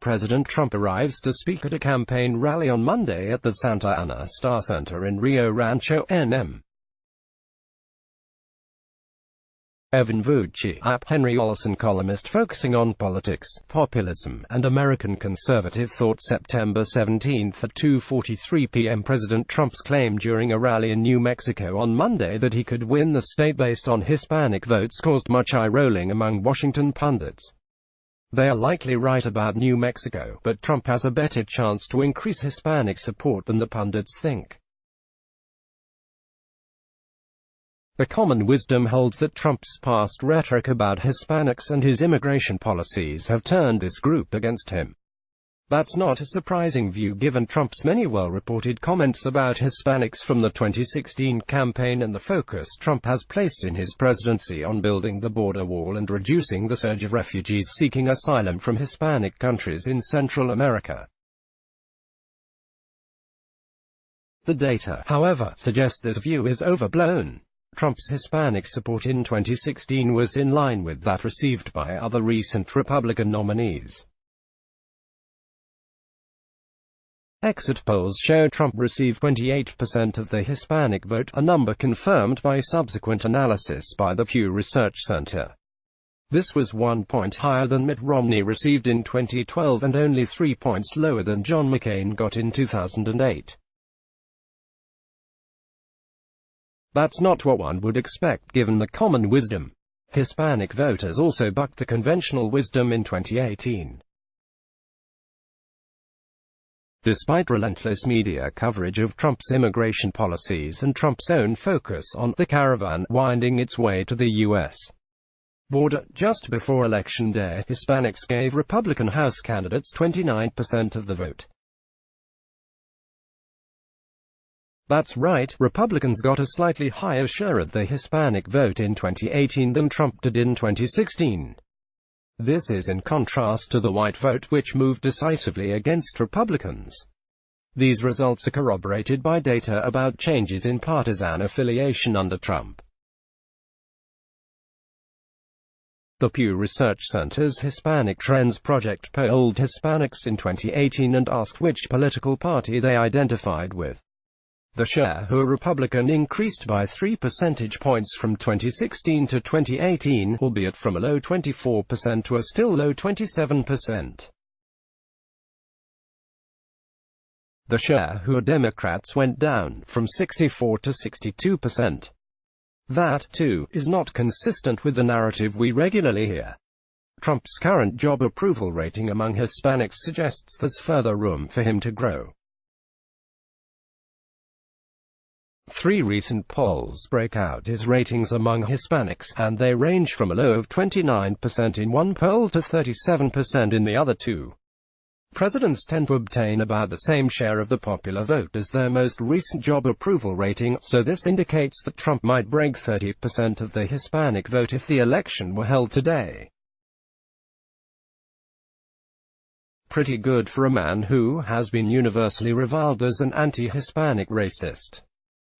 President Trump arrives to speak at a campaign rally on Monday at the Santa Ana Star Center in Rio Rancho, NM. Evan Vucci, ap Henry Olsen Columnist focusing on politics, populism, and American conservative thought. September 17 at 2:43 p.m. President Trump's claim during a rally in New Mexico on Monday that he could win the state based on Hispanic votes caused much eye-rolling among Washington pundits. They are likely right about New Mexico, but Trump has a better chance to increase Hispanic support than the pundits think. The common wisdom holds that Trump's past rhetoric about Hispanics and his immigration policies have turned this group against him. That's not a surprising view given Trump's many well-reported comments about Hispanics from the 2016 campaign and the focus Trump has placed in his presidency on building the border wall and reducing the surge of refugees seeking asylum from Hispanic countries in Central America. The data, however, suggests this view is overblown. Trump's Hispanic support in 2016 was in line with that received by other recent Republican nominees. Exit polls show Trump received 28% of the Hispanic vote, a number confirmed by subsequent analysis by the Pew Research Center. This was 1 point higher than Mitt Romney received in 2012 and only 3 points lower than John McCain got in 2008. That's not what one would expect given the common wisdom. Hispanic voters also bucked the conventional wisdom in 2018. Despite relentless media coverage of Trump's immigration policies and Trump's own focus on the caravan winding its way to the U.S. border, just before Election Day, Hispanics gave Republican House candidates 29% of the vote. That's right, Republicans got a slightly higher share of the Hispanic vote in 2018 than Trump did in 2016. This is in contrast to the white vote which moved decisively against Republicans. These results are corroborated by data about changes in partisan affiliation under Trump. The Pew Research Center's Hispanic Trends Project polled Hispanics in 2018 and asked which political party they identified with. The share who are Republican increased by 3 percentage points from 2016 to 2018, albeit from a low 24% to a still low 27%. The share who are Democrats went down from 64 to 62%. That, too, is not consistent with the narrative we regularly hear. Trump's current job approval rating among Hispanics suggests there's further room for him to grow. 3 recent polls break out his ratings among Hispanics, and they range from a low of 29% in one poll to 37% in the other 2. Presidents tend to obtain about the same share of the popular vote as their most recent job approval rating, so this indicates that Trump might break 30% of the Hispanic vote if the election were held today. Pretty good for a man who has been universally reviled as an anti-Hispanic racist.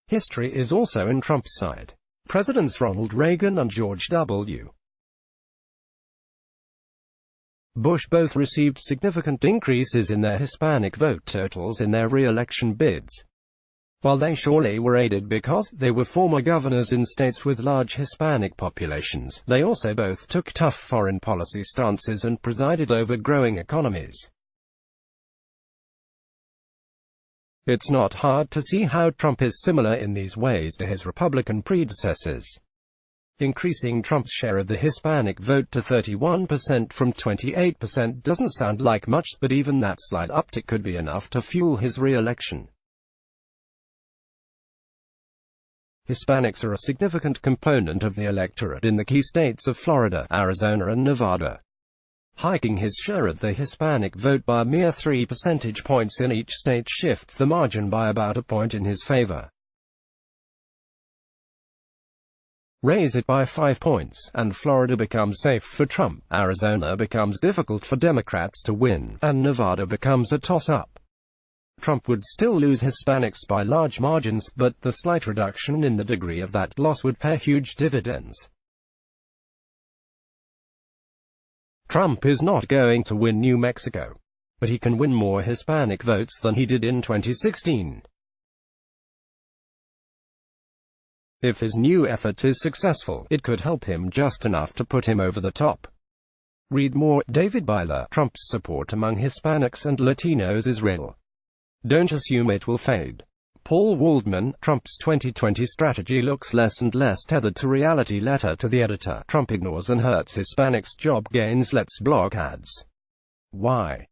History is also in Trump's side. Presidents Ronald Reagan and George W. Bush both received significant increases in their Hispanic vote totals in their re-election bids. While they surely were aided because they were former governors in states with large Hispanic populations, they also both took tough foreign policy stances and presided over growing economies. It's not hard to see how Trump is similar in these ways to his Republican predecessors. Increasing Trump's share of the Hispanic vote to 31% from 28% doesn't sound like much, but even that slight uptick could be enough to fuel his re-election. Hispanics are a significant component of the electorate in the key states of Florida, Arizona and Nevada. Hiking his share of the Hispanic vote by a mere 3 percentage points in each state shifts the margin by about a point in his favor. Raise it by 5 points, and Florida becomes safe for Trump, Arizona becomes difficult for Democrats to win, and Nevada becomes a toss-up. Trump would still lose Hispanics by large margins, but the slight reduction in the degree of that loss would pay huge dividends. Trump is not going to win New Mexico. but he can win more Hispanic votes than he did in 2016. If his new effort is successful, it could help him just enough to put him over the top. Read more. David Byler, Trump's support among Hispanics and Latinos is real. Don't assume it will fade. Paul Waldman, Trump's 2020 strategy looks less and less tethered to reality. Letter to the editor. Trump ignores and hurts Hispanics' job gains, lets block ads. Why?